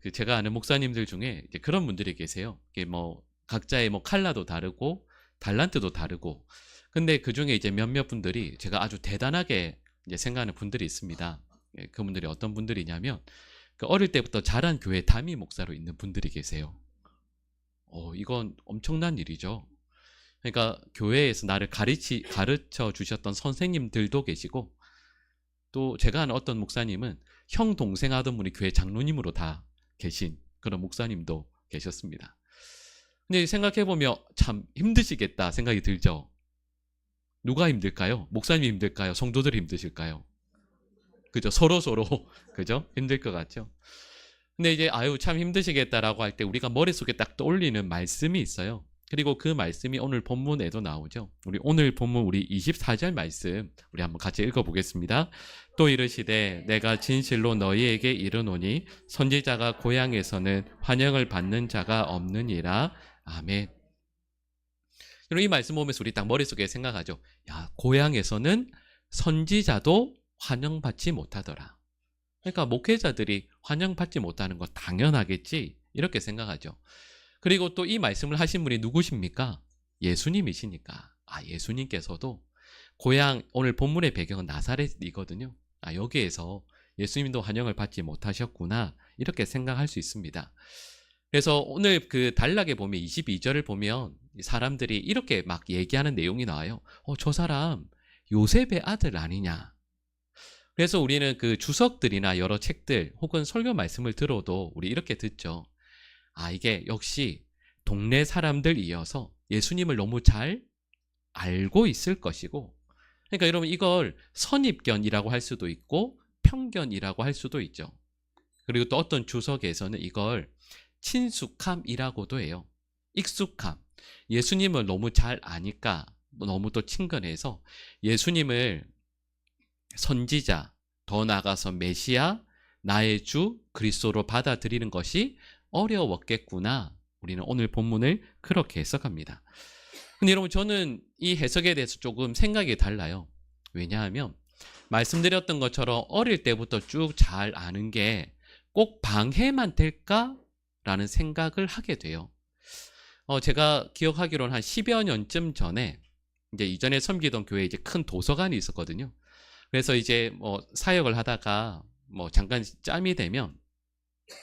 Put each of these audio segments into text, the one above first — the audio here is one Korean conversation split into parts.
그 제가 아는 목사님들 중에 이제 그런 분들이 계세요. 이게 뭐 각자의 뭐 칼라도 다르고 달란트도 다르고. 근데 그 중에 이제 몇몇 분들이 제가 아주 대단하게 이제 생각하는 분들이 있습니다. 예, 그분들이 어떤 분들이냐면 그 어릴 때부터 자란 교회 담임 목사로 있는 분들이 계세요. 이건 엄청난 일이죠. 그러니까 교회에서 나를 가르쳐 주셨던 선생님들도 계시고, 또 제가 아는 어떤 목사님은 형 동생 하던 분이 교회 장로님으로 다 계신 그런 목사님도 계셨습니다. 근데 생각해 보면 참 힘드시겠다 생각이 들죠. 누가 힘들까요? 목사님이 힘들까요? 성도들이 힘드실까요? 그죠? 서로 그죠? 힘들 것 같죠? 근데 이제 아유 참 힘드시겠다라고 할 때 우리가 머릿속에 딱 떠올리는 말씀이 있어요. 그리고 그 말씀이 오늘 본문에도 나오죠. 우리 오늘 본문 우리 24절 말씀 우리 한번 같이 읽어보겠습니다. 또 이르시되 내가 진실로 너희에게 이르노니 선지자가 고향에서는 환영을 받는 자가 없느니라. 아멘. 이 말씀 보면서 우리 딱 머릿속에 생각하죠. 야, 고향에서는 선지자도 환영받지 못하더라. 그러니까 목회자들이 환영받지 못하는 거 당연하겠지 이렇게 생각하죠. 그리고 또 이 말씀을 하신 분이 누구십니까? 예수님이시니까. 예수님께서도 고향, 오늘 본문의 배경은 나사렛이거든요. 여기에서 예수님도 환영을 받지 못하셨구나 이렇게 생각할 수 있습니다. 그래서 오늘 그 단락에 보면 22절을 보면 사람들이 이렇게 막 얘기하는 내용이 나와요. 저 사람 요셉의 아들 아니냐. 그래서 우리는 그 주석들이나 여러 책들 혹은 설교 말씀을 들어도 우리 이렇게 듣죠. 이게 역시 동네 사람들이어서 예수님을 너무 잘 알고 있을 것이고, 그러니까 여러분 이걸 선입견이라고 할 수도 있고 편견이라고 할 수도 있죠. 그리고 또 어떤 주석에서는 이걸 친숙함이라고도 해요. 익숙함. 예수님을 너무 잘 아니까 너무 또 친근해서 예수님을 선지자, 더 나아가서 메시아, 나의 주, 그리스도로 받아들이는 것이 어려웠겠구나. 우리는 오늘 본문을 그렇게 해석합니다. 근데 여러분 저는 이 해석에 대해서 조금 생각이 달라요. 왜냐하면 말씀드렸던 것처럼 어릴 때부터 쭉 잘 아는 게 꼭 방해만 될까라는 생각을 하게 돼요. 제가 기억하기로는 한 10여 년쯤 전에 이제 이전에 섬기던 교회에 이제 큰 도서관이 있었거든요. 그래서 이제 뭐 사역을 하다가 뭐 잠깐 짬이 되면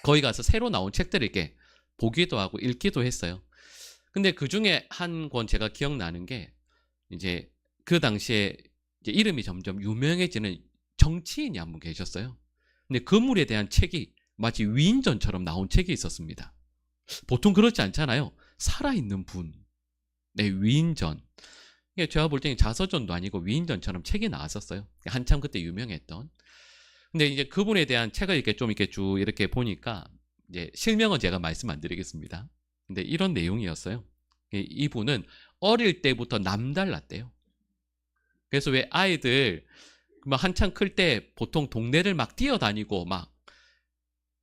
거기 가서 새로 나온 책들을 이렇게 보기도 하고 읽기도 했어요. 근데 그 중에 한 권 제가 기억나는 게 이제 그 당시에 이제 이름이 점점 유명해지는 정치인이 한 분 계셨어요. 근데 그 물에 대한 책이 마치 위인전처럼 나온 책이 있었습니다. 보통 그렇지 않잖아요. 살아있는 분. 네, 위인전. 이게 제가 볼 때는 자서전도 아니고 위인전처럼 책이 나왔었어요. 한참 그때 유명했던. 근데 이제 그분에 대한 책을 이렇게 좀 이렇게 쭉 이렇게 보니까 이제 실명은 제가 말씀 안 드리겠습니다. 근데 이런 내용이었어요. 이분은 어릴 때부터 남달랐대요. 그래서 왜 아이들 막 한창 클 때 보통 동네를 막 뛰어다니고 막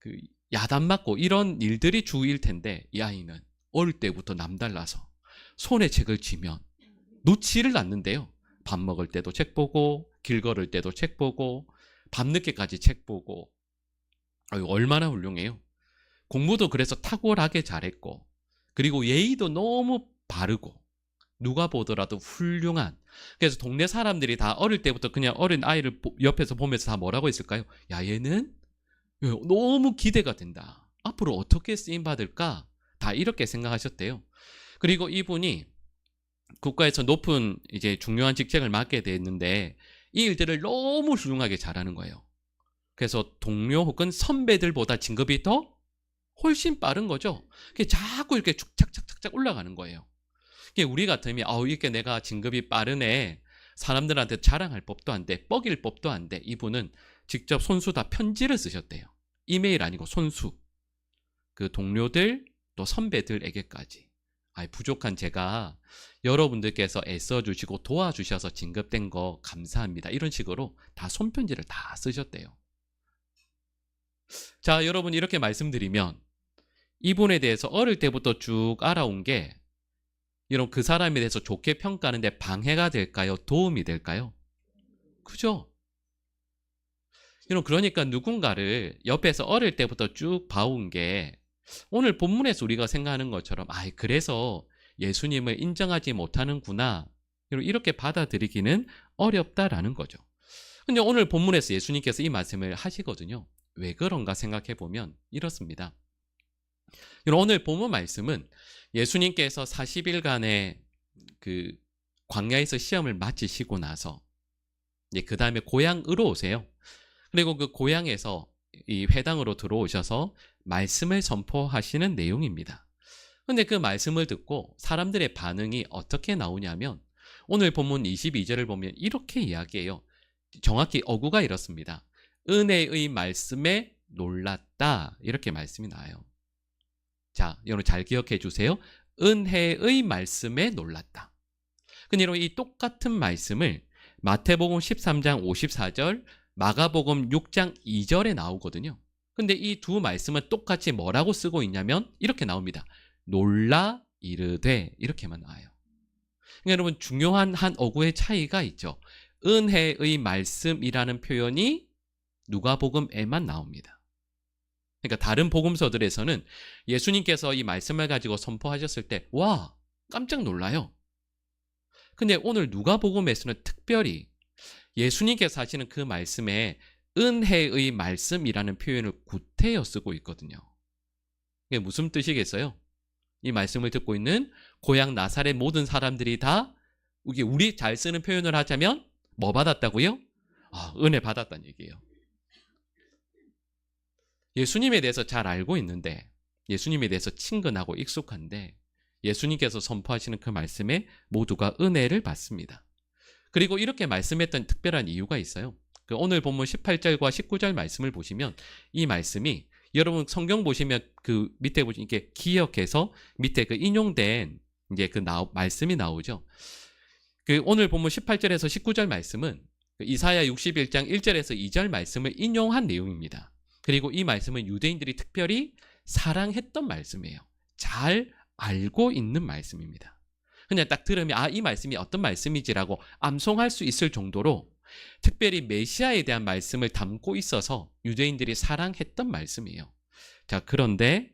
그 야단 맞고 이런 일들이 주일 텐데 이 아이는 어릴 때부터 남달라서 손에 책을 쥐면 놓지를 않는데요. 밥 먹을 때도 책 보고 길 걸을 때도 책 보고 밤늦게까지 책 보고 얼마나 훌륭해요. 공부도 그래서 탁월하게 잘했고 그리고 예의도 너무 바르고 누가 보더라도 훌륭한. 그래서 동네 사람들이 다 어릴 때부터 그냥 어린 아이를 옆에서 보면서 다 뭐라고 했을까요? 야, 얘는 너무 기대가 된다. 앞으로 어떻게 쓰임받을까? 다 이렇게 생각하셨대요. 그리고 이분이 국가에서 높은 이제 중요한 직책을 맡게 됐는데 이 일들을 너무 훌륭하게 잘하는 거예요. 그래서 동료 혹은 선배들보다 진급이 더 훨씬 빠른 거죠. 자꾸 이렇게 착착착착 올라가는 거예요. 우리 같으면 이렇게 내가 진급이 빠르네. 사람들한테 자랑할 법도 안 돼. 뻐길 법도 안 돼. 이분은 직접 손수 다 편지를 쓰셨대요. 이메일 아니고 손수. 그 동료들 또 선배들에게까지. 부족한 제가 여러분들께서 애써주시고 도와주셔서 진급된 거 감사합니다. 이런 식으로 다 손편지를 다 쓰셨대요. 자, 여러분 이렇게 말씀드리면 이분에 대해서 어릴 때부터 쭉 알아온 게 여러분 그 사람에 대해서 좋게 평가하는데 방해가 될까요? 도움이 될까요? 그죠? 그러니까 누군가를 옆에서 어릴 때부터 쭉 봐온 게 오늘 본문에서 우리가 생각하는 것처럼 그래서 예수님을 인정하지 못하는구나 이렇게 받아들이기는 어렵다라는 거죠. 근데 오늘 본문에서 예수님께서 이 말씀을 하시거든요. 왜 그런가 생각해 보면 이렇습니다. 오늘 본문 말씀은 예수님께서 40일간의 그 광야에서 시험을 마치시고 나서 그 다음에 고향으로 오세요. 그리고 그 고향에서 이 회당으로 들어오셔서 말씀을 선포하시는 내용입니다. 근데 그 말씀을 듣고 사람들의 반응이 어떻게 나오냐면 오늘 본문 22절을 보면 이렇게 이야기해요. 정확히 어구가 이렇습니다. 은혜의 말씀에 놀랐다 이렇게 말씀이 나와요. 자, 여러분 잘 기억해 주세요. 은혜의 말씀에 놀랐다. 근데 이 똑같은 말씀을 마태복음 13장 54절, 마가복음 6장 2절에 나오거든요. 근데 이 두 말씀은 똑같이 뭐라고 쓰고 있냐면 이렇게 나옵니다. 놀라 이르되 이렇게만 나와요. 그러니까 여러분 중요한 한 어구의 차이가 있죠. 은혜의 말씀이라는 표현이 누가복음에만 나옵니다. 그러니까 다른 복음서들에서는 예수님께서 이 말씀을 가지고 선포하셨을 때 와, 깜짝 놀라요. 근데 오늘 누가복음에서는 특별히 예수님께서 하시는 그 말씀에 은혜의 말씀이라는 표현을 구태여 쓰고 있거든요. 이게 무슨 뜻이겠어요? 이 말씀을 듣고 있는 고향 나사렛 모든 사람들이 다 이게 우리 잘 쓰는 표현을 하자면 뭐 받았다고요? 은혜 받았다는 얘기예요. 예수님에 대해서 잘 알고 있는데 예수님에 대해서 친근하고 익숙한데 예수님께서 선포하시는 그 말씀에 모두가 은혜를 받습니다. 그리고 이렇게 말씀했던 특별한 이유가 있어요. 오늘 본문 18절과 19절 말씀을 보시면 이 말씀이 여러분 성경 보시면 그 밑에 보시면 이렇게 기억해서 밑에 그 인용된 이제 말씀이 나오죠. 오늘 본문 18절에서 19절 말씀은 이사야 61장 1절에서 2절 말씀을 인용한 내용입니다. 그리고 이 말씀은 유대인들이 특별히 사랑했던 말씀이에요. 잘 알고 있는 말씀입니다. 그냥 딱 들으면 이 말씀이 어떤 말씀이지라고 암송할 수 있을 정도로 특별히 메시아에 대한 말씀을 담고 있어서 유대인들이 사랑했던 말씀이에요. 자, 그런데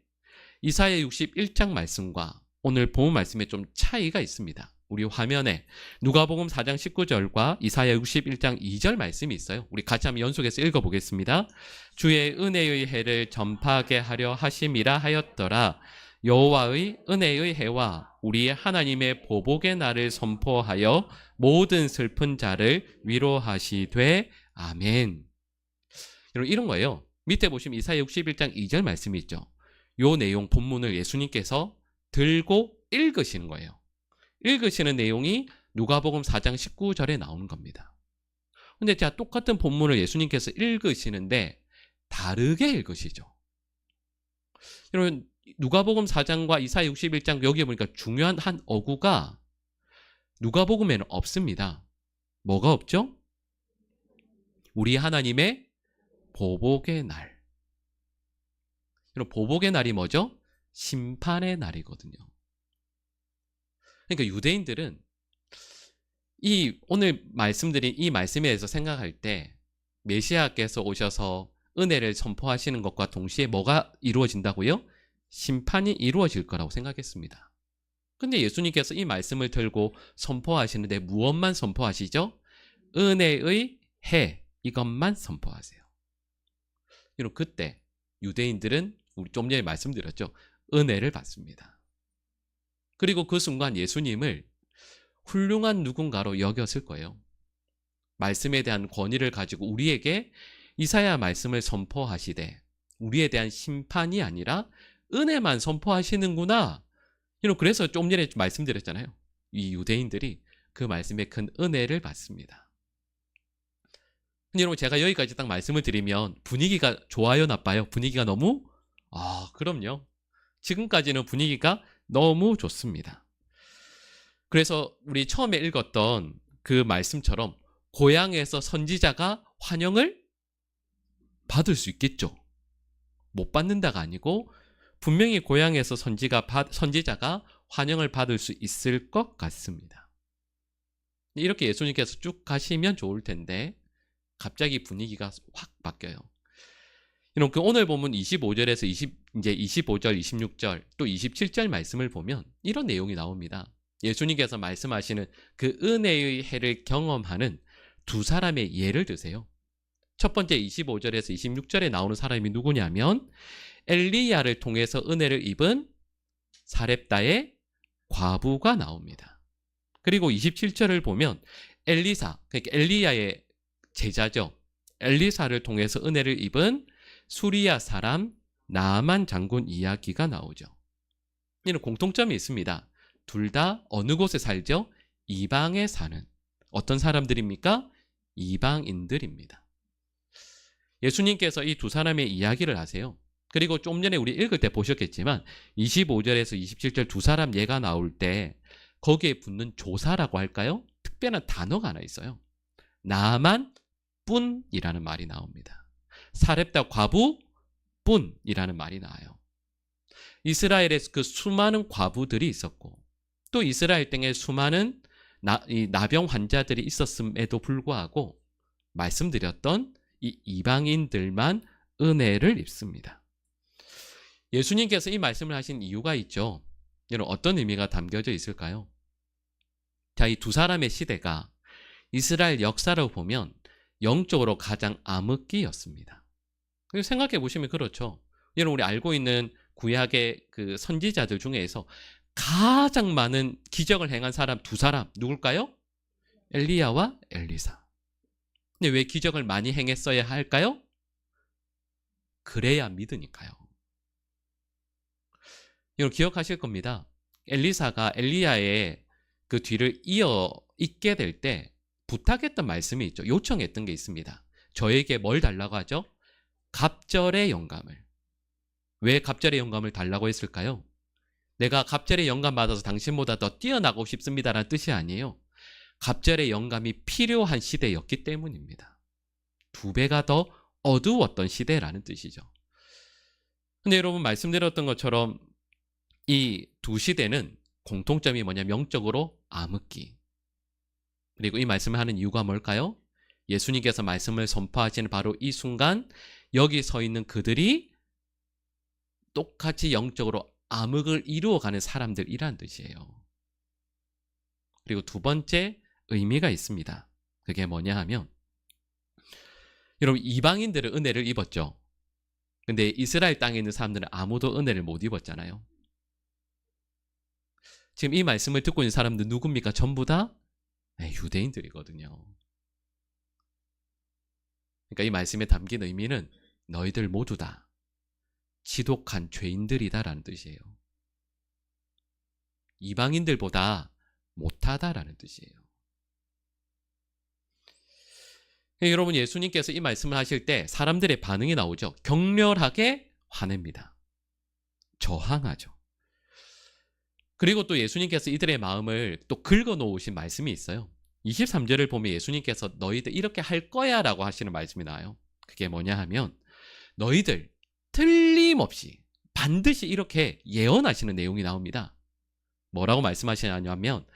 이사야 61장 말씀과 오늘 본 말씀에 좀 차이가 있습니다. 우리 화면에 누가복음 4장 19절과 이사야 61장 2절 말씀이 있어요. 우리 같이 한번 연속해서 읽어보겠습니다. 주의 은혜의 해를 전파하게 하려 하심이라 하였더라. 여호와의 은혜의 해와 우리 하나님의 보복의 날을 선포하여 모든 슬픈 자를 위로하시되 아멘. 이런 거예요. 밑에 보시면 이사야 61장 2절 말씀이 있죠. 요 내용 본문을 예수님께서 들고 읽으시는 거예요. 읽으시는 내용이 누가복음 4장 19절에 나오는 겁니다. 근데 제가 똑같은 본문을 예수님께서 읽으시는데 다르게 읽으시죠. 여러분 누가복음 4장과 이사야 61장 여기에 보니까 중요한 한 어구가 누가복음에는 없습니다. 뭐가 없죠? 우리 하나님의 보복의 날. 여러분 보복의 날이 뭐죠? 심판의 날이거든요. 그러니까 유대인들은 오늘 말씀드린 이 말씀에 대해서 생각할 때 메시아께서 오셔서 은혜를 선포하시는 것과 동시에 뭐가 이루어진다고요? 심판이 이루어질 거라고 생각했습니다. 근데 예수님께서 이 말씀을 들고 선포하시는데 무엇만 선포하시죠? 은혜의 해 이것만 선포하세요. 여러분 그때 유대인들은 우리 좀 전에 말씀드렸죠. 은혜를 받습니다. 그리고 그 순간 예수님을 훌륭한 누군가로 여겼을 거예요. 말씀에 대한 권위를 가지고 우리에게 이사야 말씀을 선포하시되 우리에 대한 심판이 아니라 은혜만 선포하시는구나. 그래서 좀 전에 말씀드렸잖아요. 이 유대인들이 그 말씀에 큰 은혜를 받습니다. 근데 여러분 제가 여기까지 딱 말씀을 드리면 분위기가 좋아요, 나빠요? 분위기가 너무? 그럼요. 지금까지는 분위기가 너무 좋습니다. 그래서 우리 처음에 읽었던 그 말씀처럼 고향에서 선지자가 환영을 받을 수 있겠죠. 못 받는다가 아니고 분명히 고향에서 선지자가 환영을 받을 수 있을 것 같습니다. 이렇게 예수님께서 쭉 가시면 좋을 텐데 갑자기 분위기가 확 바뀌어요. 이렇게 오늘 본문 25절에서 이제 25절, 26절, 또 27절 말씀을 보면 이런 내용이 나옵니다. 예수님께서 말씀하시는 그 은혜의 해를 경험하는 두 사람의 예를 드세요. 첫 번째 25절에서 26절에 나오는 사람이 누구냐면 엘리야를 통해서 은혜를 입은 사렙다의 과부가 나옵니다. 그리고 27절을 보면 엘리사, 그러니까 엘리야의 제자죠. 엘리사를 통해서 은혜를 입은 수리야 사람 나아만 장군 이야기가 나오죠. 이는 공통점이 있습니다. 둘 다 어느 곳에 살죠? 이방에 사는 어떤 사람들입니까? 이방인들입니다. 예수님께서 이 두 사람의 이야기를 하세요. 그리고 좀 전에 우리 읽을 때 보셨겠지만 25절에서 27절 두 사람 예가 나올 때 거기에 붙는 조사라고 할까요? 특별한 단어가 하나 있어요. 나아만 뿐이라는 말이 나옵니다. 사렙다 과부 뿐이라는 말이 나와요. 이스라엘에서 그 수많은 과부들이 있었고 또 이스라엘 땅에 수많은 나병 환자들이 있었음에도 불구하고 말씀드렸던 이 이방인들만 은혜를 입습니다. 예수님께서 이 말씀을 하신 이유가 있죠. 여러분 어떤 의미가 담겨져 있을까요? 자, 이 두 사람의 시대가 이스라엘 역사를 보면 영적으로 가장 암흑기였습니다. 생각해 보시면 그렇죠. 여러분 우리 알고 있는 구약의 그 선지자들 중에서 가장 많은 기적을 행한 사람 두 사람 누굴까요? 엘리야와 엘리사. 근데 왜 기적을 많이 행했어야 할까요? 그래야 믿으니까요. 여러분 기억하실 겁니다. 엘리사가 엘리야의 그 뒤를 이어 잇게 될 때 부탁했던 말씀이 있죠. 요청했던 게 있습니다. 저에게 뭘 달라고 하죠? 갑절의 영감을. 왜 갑절의 영감을 달라고 했을까요? 내가 갑절의 영감 받아서 당신보다 더 뛰어나고 싶습니다라는 뜻이 아니에요. 갑절의 영감이 필요한 시대였기 때문입니다. 두 배가 더 어두웠던 시대라는 뜻이죠. 근데 여러분 말씀드렸던 것처럼 이 두 시대는 공통점이 뭐냐면 영적으로 암흑기. 그리고 이 말씀을 하는 이유가 뭘까요? 예수님께서 말씀을 선포하시는 바로 이 순간 여기 서 있는 그들이 똑같이 영적으로 암흑을 이루어가는 사람들이란 뜻이에요. 그리고 두 번째 의미가 있습니다. 그게 뭐냐 하면 여러분 이방인들은 은혜를 입었죠. 근데 이스라엘 땅에 있는 사람들은 아무도 은혜를 못 입었잖아요. 지금 이 말씀을 듣고 있는 사람들 누굽니까? 전부 다 유대인들이거든요. 그러니까 이 말씀에 담긴 의미는 너희들 모두 다 지독한 죄인들이다라는 뜻이에요. 이방인들보다 못하다라는 뜻이에요. 여러분 예수님께서 이 말씀을 하실 때 사람들의 반응이 나오죠. 격렬하게 화냅니다. 저항하죠. 그리고 또 예수님께서 이들의 마음을 또 긁어놓으신 말씀이 있어요. 23절을 보면 예수님께서 너희들 이렇게 할 거야 라고 하시는 말씀이 나와요. 그게 뭐냐 하면 너희들 틀림없이 반드시 이렇게 예언하시는 내용이 나옵니다. 뭐라고 말씀하시냐면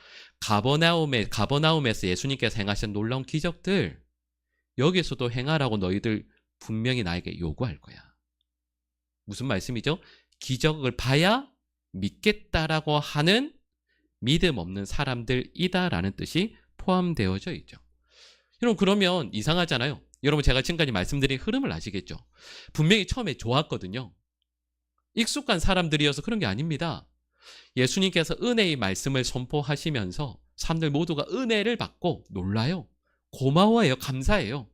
가버나움에서 예수님께서 행하신 놀라운 기적들 여기서도 행하라고 너희들 분명히 나에게 요구할 거야. 무슨 말씀이죠? 기적을 봐야 믿겠다라고 하는 믿음 없는 사람들이다라는 뜻이 포함되어져 있죠. 여러분 그러면 이상하잖아요. 여러분 제가 지금까지 말씀드린 흐름을 아시겠죠? 분명히 처음에 좋았거든요. 익숙한 사람들이어서 그런 게 아닙니다. 예수님께서 은혜의 말씀을 선포하시면서 사람들 모두가 은혜를 받고 놀라요. 고마워해요. 감사해요.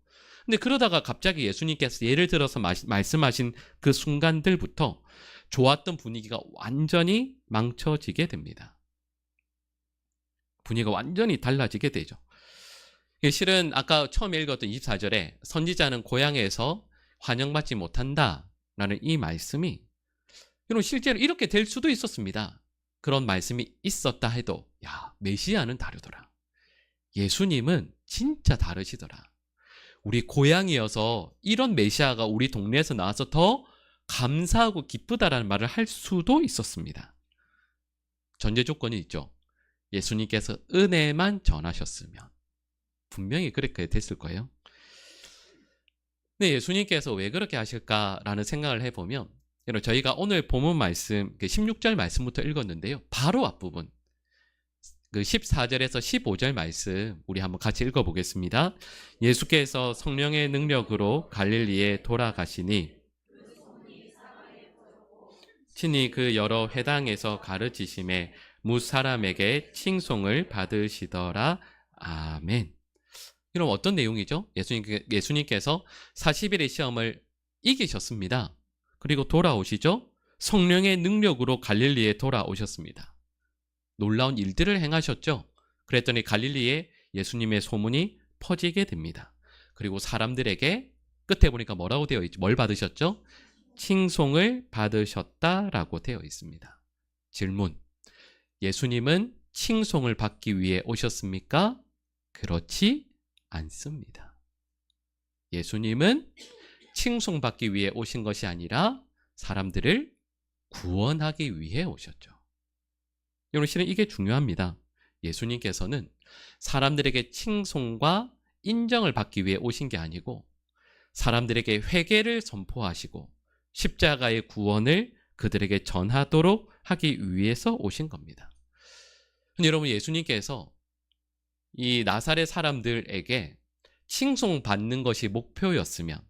근데 그러다가 갑자기 예수님께서 예를 들어서 말씀하신 그 순간들부터 좋았던 분위기가 완전히 망쳐지게 됩니다. 분위기가 완전히 달라지게 되죠. 실은 아까 처음에 읽었던 24절에 선지자는 고향에서 환영받지 못한다라는 이 말씀이 여러분 실제로 이렇게 될 수도 있었습니다. 그런 말씀이 있었다 해도 메시아는 다르더라. 예수님은 진짜 다르시더라. 우리 고향이어서 이런 메시아가 우리 동네에서 나와서 더 감사하고 기쁘다라는 말을 할 수도 있었습니다. 전제 조건이 있죠. 예수님께서 은혜만 전하셨으면 분명히 그렇게 됐을 거예요. 근데 예수님께서 왜 그렇게 하실까라는 생각을 해보면, 여러분 저희가 오늘 본문 말씀 16절 말씀부터 읽었는데요. 바로 앞부분 그 14절에서 15절 말씀 우리 한번 같이 읽어보겠습니다. 예수께서 성령의 능력으로 갈릴리에 돌아가시니 친히 그 여러 회당에서 가르치심에 무사람에게 칭송을 받으시더라. 아멘. 이런 어떤 내용이죠? 예수님께서 40일의 시험을 이기셨습니다. 그리고 돌아오시죠? 성령의 능력으로 갈릴리에 돌아오셨습니다. 놀라운 일들을 행하셨죠? 그랬더니 갈릴리에 예수님의 소문이 퍼지게 됩니다. 그리고 사람들에게 끝에 보니까 뭐라고 되어 있죠? 뭘 받으셨죠? 칭송을 받으셨다라고 되어 있습니다. 질문. 예수님은 칭송을 받기 위해 오셨습니까? 그렇지 않습니다. 예수님은 칭송받기 위해 오신 것이 아니라 사람들을 구원하기 위해 오셨죠. 여러분 실은 이게 중요합니다. 예수님께서는 사람들에게 칭송과 인정을 받기 위해 오신 게 아니고 사람들에게 회개를 선포하시고 십자가의 구원을 그들에게 전하도록 하기 위해서 오신 겁니다. 근데 여러분 예수님께서 이 나사렛 사람들에게 칭송받는 것이 목적이었으면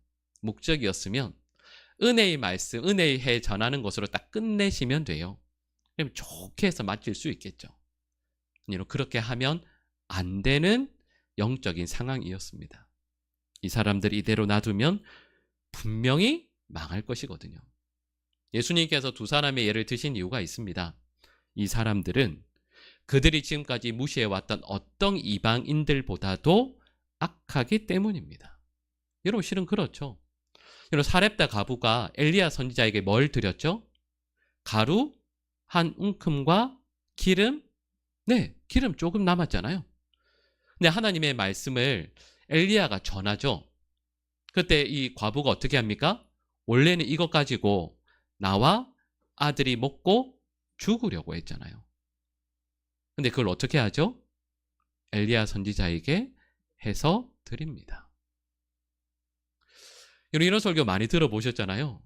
은혜의 말씀, 은혜의 해 전하는 것으로 딱 끝내시면 돼요. 그럼 좋게 해서 마칠 수 있겠죠. 그렇게 하면 안 되는 영적인 상황이었습니다. 이 사람들 이대로 놔두면 분명히 망할 것이거든요. 예수님께서 두 사람의 예를 드신 이유가 있습니다. 이 사람들은 그들이 지금까지 무시해왔던 어떤 이방인들보다도 악하기 때문입니다. 여러분 실은 그렇죠. 여러분 사렙다 과부가 엘리야 선지자에게 뭘 드렸죠? 가루 한 움큼과 기름, 기름 조금 남았잖아요. 근데 하나님의 말씀을 엘리야가 전하죠. 그때 이 과부가 어떻게 합니까? 원래는 이것 가지고 나와 아들이 먹고 죽으려고 했잖아요. 근데 그걸 어떻게 하죠? 엘리야 선지자에게 해서 드립니다. 이런 설교 많이 들어보셨잖아요.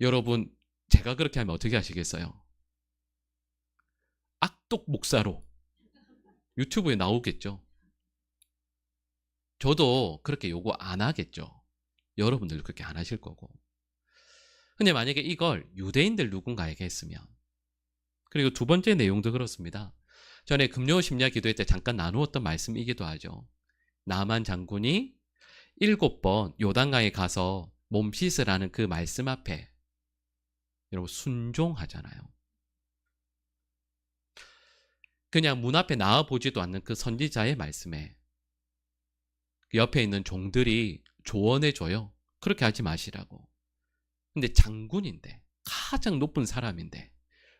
여러분 제가 그렇게 하면 어떻게 하시겠어요? 악독 목사로 유튜브에 나오겠죠. 저도 그렇게 요구 안 하겠죠. 여러분들도 그렇게 안 하실 거고. 근데 만약에 이걸 유대인들 누군가에게 했으면, 그리고 두 번째 내용도 그렇습니다. 전에 금요 심야 기도회 때 잠깐 나누었던 말씀이기도 하죠. 나만 장군이 7번 요단강에 가서 몸 씻으라는 그 말씀 앞에 여러분 순종하잖아요. 그냥 문 앞에 나와보지도 않는 그 선지자의 말씀에 그 옆에 있는 종들이 조언해줘요. 그렇게 하지 마시라고. 근데 장군인데, 가장 높은 사람인데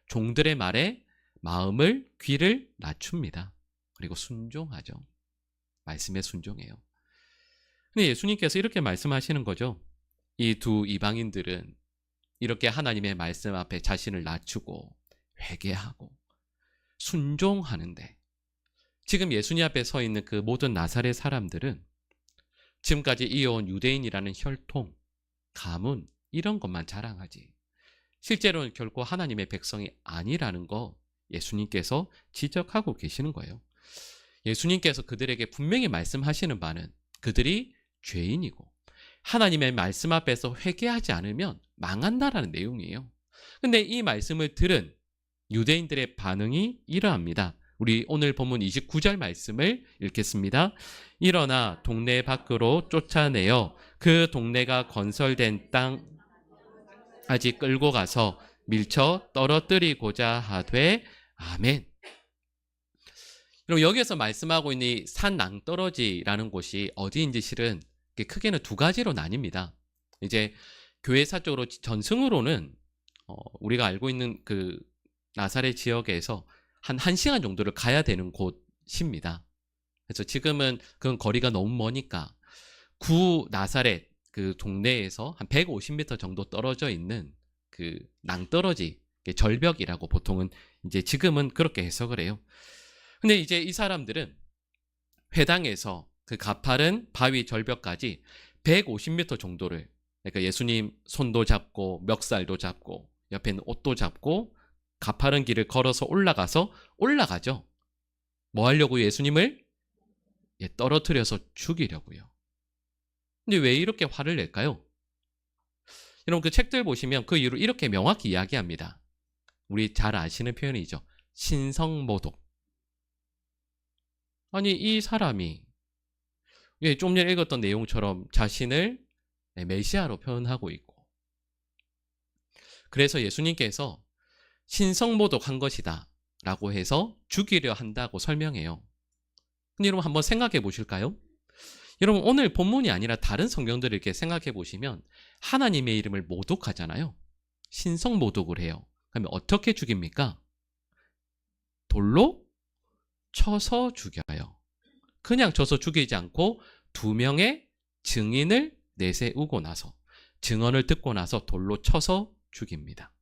종들의 말에 마음을, 귀를 낮춥니다. 그리고 순종하죠. 말씀에 순종해요. 근데 예수님께서 이렇게 말씀하시는 거죠. 이 두 이방인들은 이렇게 하나님의 말씀 앞에 자신을 낮추고 회개하고 순종하는데, 지금 예수님 앞에 서 있는 그 모든 나사렛 사람들은 지금까지 이어온 유대인이라는 혈통, 가문 이런 것만 자랑하지 실제로는 결코 하나님의 백성이 아니라는 거 예수님께서 지적하고 계시는 거예요. 예수님께서 그들에게 분명히 말씀하시는 바는 그들이 죄인이고 하나님의 말씀 앞에서 회개하지 않으면 망한다라는 내용이에요. 근데 이 말씀을 들은 유대인들의 반응이 이러합니다. 우리 오늘 본문 29절 말씀을 읽겠습니다. 일어나 동네 밖으로 쫓아내어 그 동네가 건설된 땅까지 끌고 가서 밀쳐 떨어뜨리고자 하되 아멘. 그럼 여기에서 말씀하고 있는 이 산 낭떠러지라는 곳이 어디인지 실은 크게는 두 가지로 나뉩니다. 이제 교회사적으로 전승으로는 우리가 알고 있는 그 나사렛 지역에서 한 1시간 정도를 가야 되는 곳입니다. 그래서 지금은 그건 거리가 너무 머니까 구 나사렛 그 동네에서 한 150m 정도 떨어져 있는 그 낭떠러지, 절벽이라고 보통은 이제 지금은 그렇게 해석을 해요. 근데 이제 이 사람들은 회당에서 그 가파른 바위 절벽까지 150m 정도를, 그러니까 예수님 손도 잡고 멱살도 잡고 옆에 있는 옷도 잡고 가파른 길을 걸어서 올라가죠. 뭐 하려고? 예수님을 떨어뜨려서 죽이려고요. 근데 왜 이렇게 화를 낼까요? 여러분 그 책들 보시면 그 이유를 이렇게 명확히 이야기합니다. 우리 잘 아시는 표현이죠. 신성모독. 아니 이 사람이 좀 전에 읽었던 내용처럼 자신을 메시아로 표현하고 있고, 그래서 예수님께서 신성모독한 것이다 라고 해서 죽이려 한다고 설명해요. 근데 여러분 한번 생각해 보실까요? 여러분 오늘 본문이 아니라 다른 성경들을 이렇게 생각해 보시면 하나님의 이름을 모독하잖아요. 신성모독을 해요. 그러면 어떻게 죽입니까? 돌로 쳐서 죽여요. 그냥 쳐서 죽이지 않고 2명의 증인을 내세우고 나서, 증언을 듣고 나서 돌로 쳐서 죽입니다.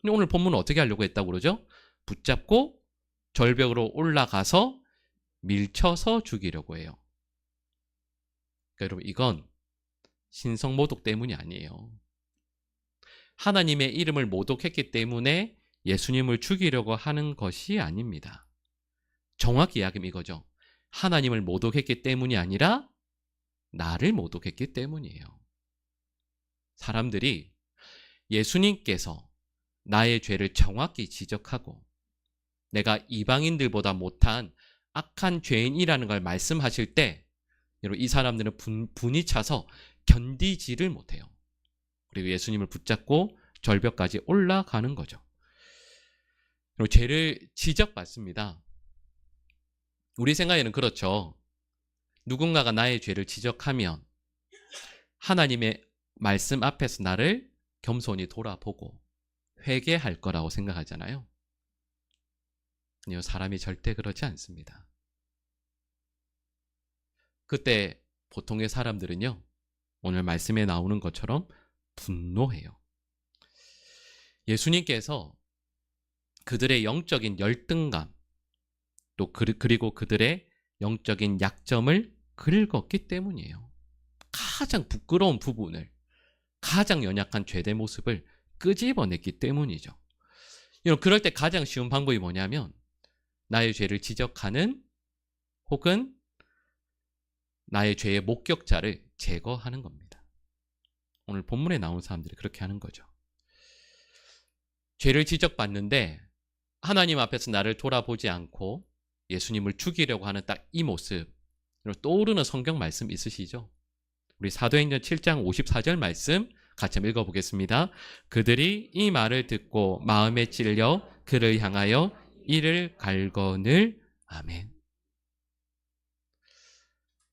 근데 오늘 본문은 어떻게 하려고 했다고 그러죠? 붙잡고 절벽으로 올라가서 밀쳐서 죽이려고 해요. 그러니까 여러분 이건 신성모독 때문이 아니에요. 하나님의 이름을 모독했기 때문에 예수님을 죽이려고 하는 것이 아닙니다. 정확히 이야기하면 이거죠. 하나님을 모독했기 때문이 아니라 나를 모독했기 때문이에요. 사람들이 예수님께서 나의 죄를 정확히 지적하고 내가 이방인들보다 못한 악한 죄인이라는 걸 말씀하실 때 여러분 이 사람들은 분이 차서 견디지를 못해요. 그리고 예수님을 붙잡고 절벽까지 올라가는 거죠. 그리고 죄를 지적받습니다. 우리 생각에는 그렇죠. 누군가가 나의 죄를 지적하면 하나님의 말씀 앞에서 나를 겸손히 돌아보고 회개할 거라고 생각하잖아요. 아니요, 사람이 절대 그렇지 않습니다. 그때 보통의 사람들은요, 오늘 말씀에 나오는 것처럼 분노해요. 예수님께서 그들의 영적인 열등감, 또 그리고 그들의 영적인 약점을 긁었기 때문이에요. 가장 부끄러운 부분을, 가장 연약한 죄의 모습을 끄집어냈기 때문이죠. 그럴 때 가장 쉬운 방법이 뭐냐면 나의 죄를 지적하는 혹은 나의 죄의 목격자를 제거하는 겁니다. 오늘 본문에 나온 사람들이 그렇게 하는 거죠. 죄를 지적받는데 하나님 앞에서 나를 돌아보지 않고 예수님을 죽이려고 하는 딱 이 모습, 떠오르는 성경 말씀 있으시죠? 우리 사도행전 7장 54절 말씀 같이 한번 읽어보겠습니다. 그들이 이 말을 듣고 마음에 찔려 그를 향하여 이를 갈거늘. 아멘.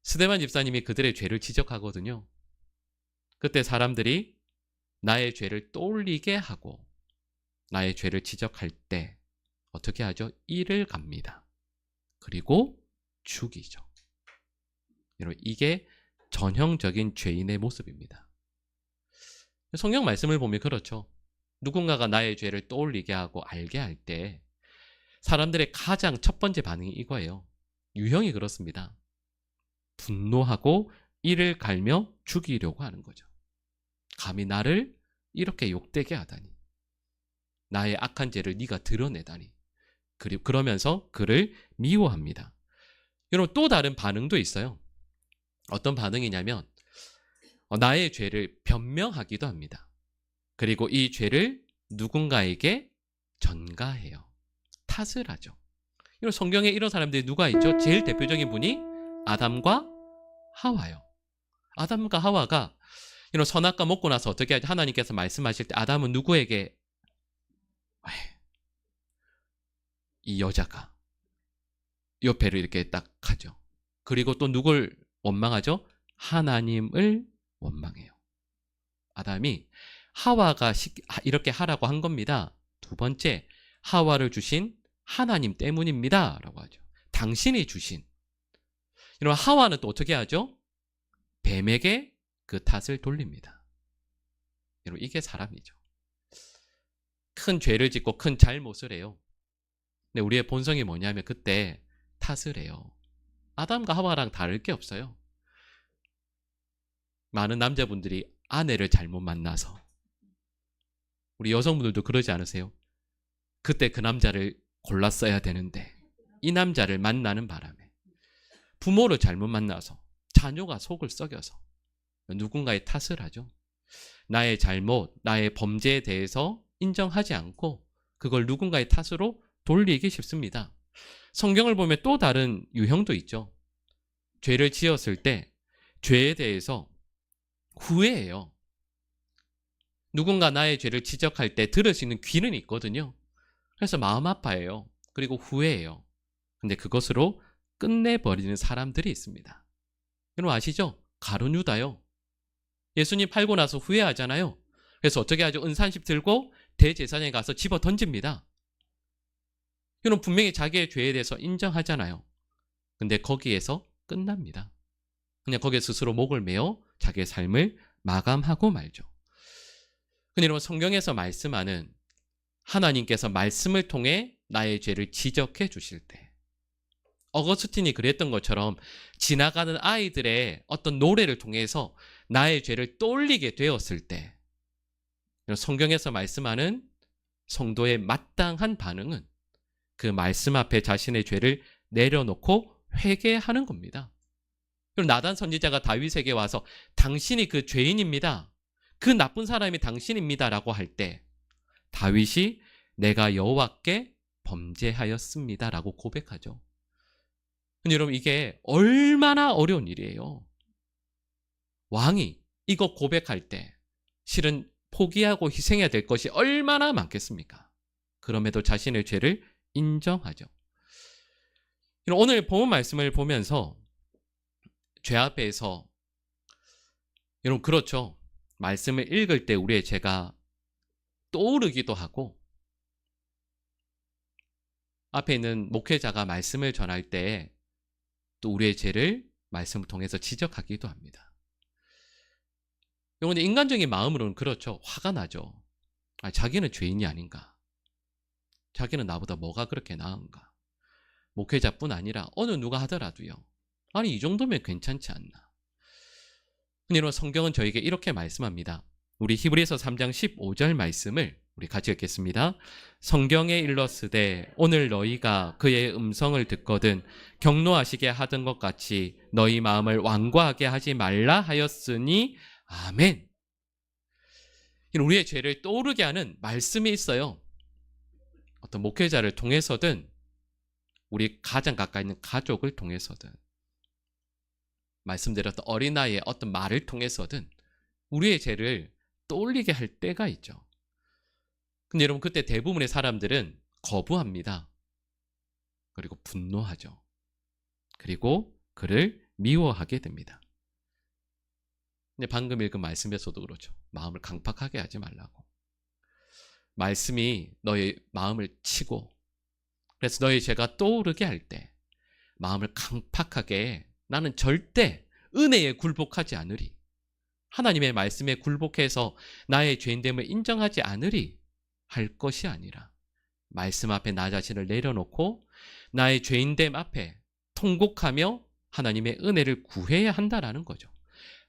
스데반 집사님이 그들의 죄를 지적하거든요. 그때 사람들이 나의 죄를 떠올리게 하고 나의 죄를 지적할 때 어떻게 하죠? 이를 갑니다. 그리고 죽이죠. 여러분 이게 전형적인 죄인의 모습입니다. 성경 말씀을 보면 그렇죠. 누군가가 나의 죄를 떠올리게 하고 알게 할 때 사람들의 가장 첫 번째 반응이 이거예요. 유형이 그렇습니다. 분노하고 이를 갈며 죽이려고 하는 거죠. 감히 나를 이렇게 욕되게 하다니, 나의 악한 죄를 네가 드러내다니, 그러면서 그를 미워합니다. 여러분 또 다른 반응도 있어요. 어떤 반응이냐면 나의 죄를 변명하기도 합니다. 그리고 이 죄를 누군가에게 전가해요. 탓을 하죠. 성경에 이런 사람들이 누가 있죠? 제일 대표적인 분이 아담과 하와요. 아담과 하와가 이런 선악과 먹고 나서 어떻게 하죠? 하나님께서 말씀하실 때 아담은 누구에게, 이 여자가 옆에를 이렇게 딱 하죠. 그리고 또 누굴 원망하죠? 하나님을 원망해요. 아담이 하와가 이렇게 하라고 한 겁니다. 두 번째, 하와를 주신 하나님 때문입니다 라고 하죠. 당신이 주신. 이런 하와는 또 어떻게 하죠? 뱀에게 그 탓을 돌립니다. 여러분 이게 사람이죠. 큰 죄를 짓고 큰 잘못을 해요. 근데 우리의 본성이 뭐냐면 그때 탓을 해요. 아담과 하와랑 다를 게 없어요. 많은 남자분들이 아내를 잘못 만나서, 우리 여성분들도 그러지 않으세요? 그때 그 남자를 골랐어야 되는데 이 남자를 만나는 바람에 부모를 잘못 만나서 자녀가 속을 썩여서 누군가의 탓을 하죠. 나의 잘못, 나의 범죄에 대해서 인정하지 않고 그걸 누군가의 탓으로 돌리기 쉽습니다. 성경을 보면 또 다른 유형도 있죠. 죄를 지었을 때 죄에 대해서 후회해요. 누군가 나의 죄를 지적할 때 들을 수 있는 귀는 있거든요. 그래서 마음 아파해요. 그리고 후회해요. 근데 그것으로 끝내버리는 사람들이 있습니다. 여러분 아시죠? 가룟 유다요. 예수님 팔고 나서 후회하잖아요. 그래서 어떻게 하죠? 은산십 들고 대제사장에 가서 집어 던집니다. 여러분 분명히 자기의 죄에 대해서 인정하잖아요. 근데 거기에서 끝납니다. 그냥 거기에 스스로 목을 메어 자기의 삶을 마감하고 말죠. 근데 여러분 성경에서 말씀하는 하나님께서 말씀을 통해 나의 죄를 지적해 주실 때, 어거스틴이 그랬던 것처럼 지나가는 아이들의 어떤 노래를 통해서 나의 죄를 떠올리게 되었을 때, 성경에서 말씀하는 성도의 마땅한 반응은 그 말씀 앞에 자신의 죄를 내려놓고 회개하는 겁니다. 그럼 나단 선지자가 다윗에게 와서 당신이 그 죄인입니다, 그 나쁜 사람이 당신입니다 라고 할 때 다윗이 내가 여호와께 범죄하였습니다 라고 고백하죠. 근데 여러분 이게 얼마나 어려운 일이에요. 왕이 이거 고백할 때 실은 포기하고 희생해야 될 것이 얼마나 많겠습니까? 그럼에도 자신의 죄를 인정하죠. 오늘 본 말씀을 보면서 죄 앞에서, 여러분 그렇죠, 말씀을 읽을 때 우리의 죄가 떠오르기도 하고 앞에 있는 목회자가 말씀을 전할 때 또 우리의 죄를 말씀을 통해서 지적하기도 합니다. 여러분 인간적인 마음으로는 그렇죠. 화가 나죠. 자기는 죄인이 아닌가, 자기는 나보다 뭐가 그렇게 나은가, 목회자뿐 아니라 어느 누가 하더라도요. 아니 이 정도면 괜찮지 않나. 근데 여러분 성경은 저에게 이렇게 말씀합니다. 우리 히브리서 3장 15절 말씀을 우리 같이 읽겠습니다. 성경에 일렀으되 오늘 너희가 그의 음성을 듣거든 경노하시게 하던 것 같이 너희 마음을 완고하게 하지 말라 하였으니 아멘. 우리의 죄를 떠오르게 하는 말씀이 있어요. 어떤 목회자를 통해서든 우리 가장 가까이 있는 가족을 통해서든 말씀드렸던 어린아이의 어떤 말을 통해서든 우리의 죄를 떠올리게 할 때가 있죠. 근데 여러분 그때 대부분의 사람들은 거부합니다. 그리고 분노하죠. 그리고 그를 미워하게 됩니다. 근데 방금 읽은 말씀에서도 그렇죠. 마음을 강팍하게 하지 말라고. 말씀이 너의 마음을 치고 그래서 너의 죄가 떠오르게 할 때 마음을 강팍하게 나는 절대 은혜에 굴복하지 않으리, 하나님의 말씀에 굴복해서 나의 죄인됨을 인정하지 않으리 할 것이 아니라 말씀 앞에 나 자신을 내려놓고 나의 죄인됨 앞에 통곡하며 하나님의 은혜를 구해야 한다라는 거죠.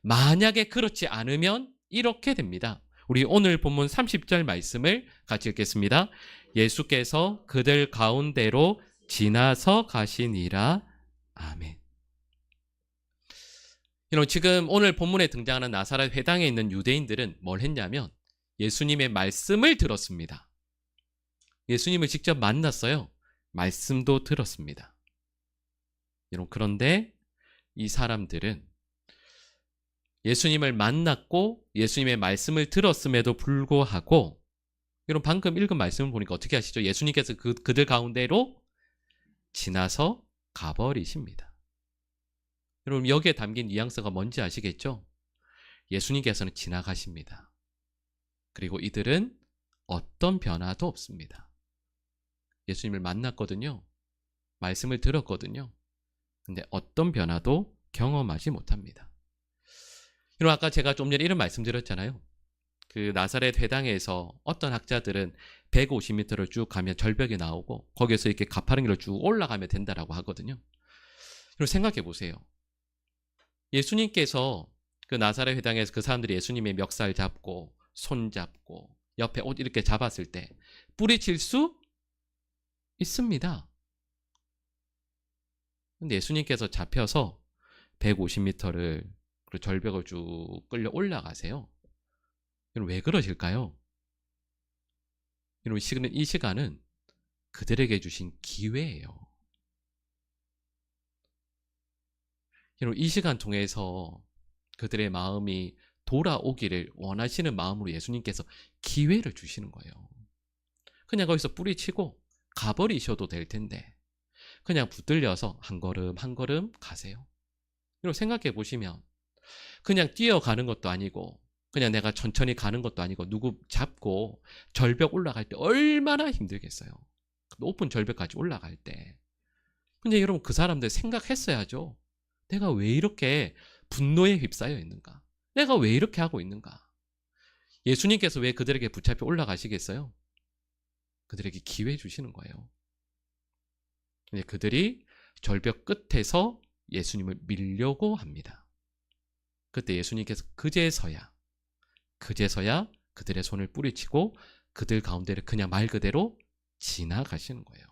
만약에 그렇지 않으면 이렇게 됩니다. 우리 오늘 본문 30절 말씀을 같이 읽겠습니다. 예수께서 그들 가운데로 지나서 가시니라. 아멘. 지금 오늘 본문에 등장하는 나사렛 회당에 있는 유대인들은 뭘 했냐면 예수님의 말씀을 들었습니다. 예수님을 직접 만났어요. 말씀도 들었습니다. 그런데 이 사람들은 예수님을 만났고 예수님의 말씀을 들었음에도 불구하고, 여러분 방금 읽은 말씀을 보니까 어떻게 하시죠? 예수님께서 그들 가운데로 지나서 가버리십니다. 여러분 여기에 담긴 뉘앙스가 뭔지 아시겠죠? 예수님께서는 지나가십니다. 그리고 이들은 어떤 변화도 없습니다. 예수님을 만났거든요. 말씀을 들었거든요. 근데 어떤 변화도 경험하지 못합니다. 여러분 아까 제가 좀 전에 이런 말씀드렸잖아요. 그 나사렛 회당에서 어떤 학자들은 150m를 쭉 가면 절벽이 나오고 거기에서 이렇게 가파른길을 쭉 올라가면 된다라고 하거든요. 여러분 생각해 보세요. 예수님께서 그 그 나사렛 회당에서 그 사람들이 예수님의 멱살 잡고 손 잡고 옆에 옷 이렇게 잡았을 때 뿌리칠 수 있습니다. 근데 예수님께서 잡혀서 150m를 그 절벽을 쭉 끌려 올라가세요. 왜 그러실까요? 이 시간은 그들에게 주신 기회예요. 이 시간 통해서 그들의 마음이 돌아오기를 원하시는 마음으로 예수님께서 기회를 주시는 거예요. 그냥 거기서 뿌리치고 가버리셔도 될 텐데 그냥 붙들려서 한 걸음 한 걸음 가세요. 여러분 생각해 보시면 그냥 뛰어가는 것도 아니고 그냥 내가 천천히 가는 것도 아니고 누구 잡고 절벽 올라갈 때 얼마나 힘들겠어요. 높은 절벽까지 올라갈 때. 근데 여러분 그 사람들 생각했어야죠. 내가 왜 이렇게 분노에 휩싸여 있는가? 내가 왜 이렇게 하고 있는가? 예수님께서 왜 그들에게 붙잡혀 올라가시겠어요? 그들에게 기회 주시는 거예요. 근데 그들이 절벽 끝에서 예수님을 밀려고 합니다. 그때 예수님께서 그제서야 그들의 손을 뿌리치고 그들 가운데를 그냥 말 그대로 지나가시는 거예요.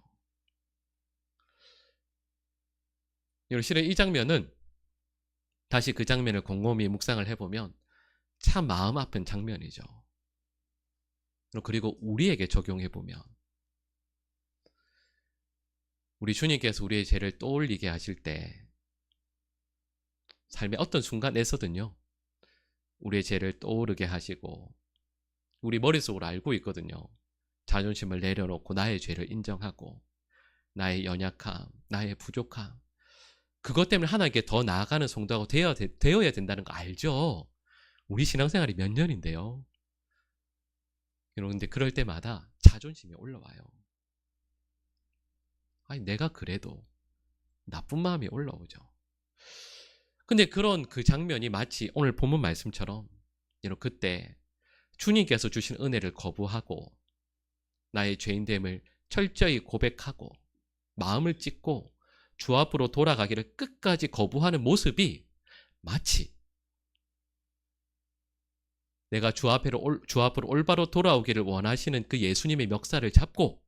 실은 이 장면은 다시 그 장면을 곰곰이 묵상을 해보면 참 마음 아픈 장면이죠. 그리고 우리에게 적용해보면 우리 주님께서 우리의 죄를 떠올리게 하실 때 삶의 어떤 순간에서든요 우리의 죄를 떠오르게 하시고 우리 머릿속으로 알고 있거든요. 자존심을 내려놓고 나의 죄를 인정하고 나의 연약함, 나의 부족함 그것 때문에 하나님께 더 나아가는 성도가 되어야 된다는 거 알죠? 우리 신앙생활이 몇 년인데요. 그런데 그럴 때마다 자존심이 올라와요. 아니 내가 그래도 나쁜 마음이 올라오죠. 근데 그런 그 장면이 마치 오늘 본문 말씀처럼 그때 주님께서 주신 은혜를 거부하고 나의 죄인됨을 철저히 고백하고 마음을 찢고 주 앞으로 돌아가기를 끝까지 거부하는 모습이 마치 내가 주 앞으로 올바로 돌아오기를 원하시는 그 예수님의 멱살을 잡고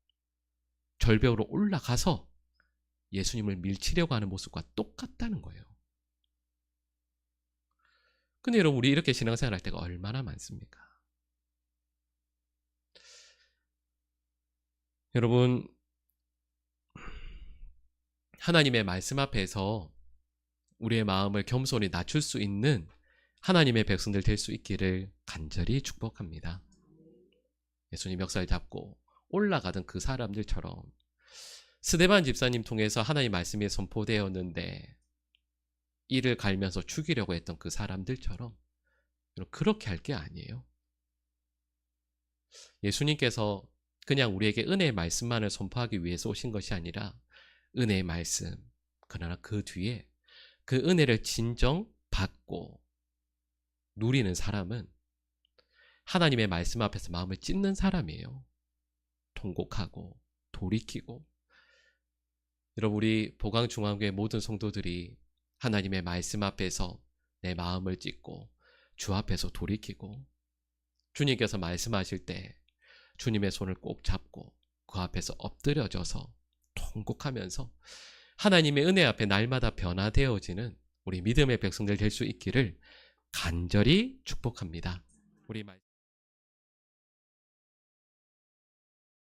절벽으로 올라가서 예수님을 밀치려고 하는 모습과 똑같다는 거예요. 근데 여러분 우리 이렇게 신앙생활 할 때가 얼마나 많습니까? 여러분 하나님의 말씀 앞에서 우리의 마음을 겸손히 낮출 수 있는 하나님의 백성들 될 수 있기를 간절히 축복합니다. 예수님 멱살 잡고 올라가던 그 사람들처럼 스데반 집사님 통해서 하나님 말씀이 선포되었는데 이를 갈면서 죽이려고 했던 그 사람들처럼 그렇게 할 게 아니에요. 예수님께서 그냥 우리에게 은혜의 말씀만을 선포하기 위해서 오신 것이 아니라 은혜의 말씀, 그러나 그 뒤에 그 은혜를 진정 받고 누리는 사람은 하나님의 말씀 앞에서 마음을 찢는 사람이에요. 통곡하고 돌이키고. 여러분 우리 보강중앙교회 모든 성도들이 하나님의 말씀 앞에서 내 마음을 찢고 주 앞에서 돌이키고 주님께서 말씀하실 때 주님의 손을 꼭 잡고 그 앞에서 엎드려져서 통곡하면서 하나님의 은혜 앞에 날마다 변화되어지는 우리 믿음의 백성들 될 수 있기를 간절히 축복합니다. 우리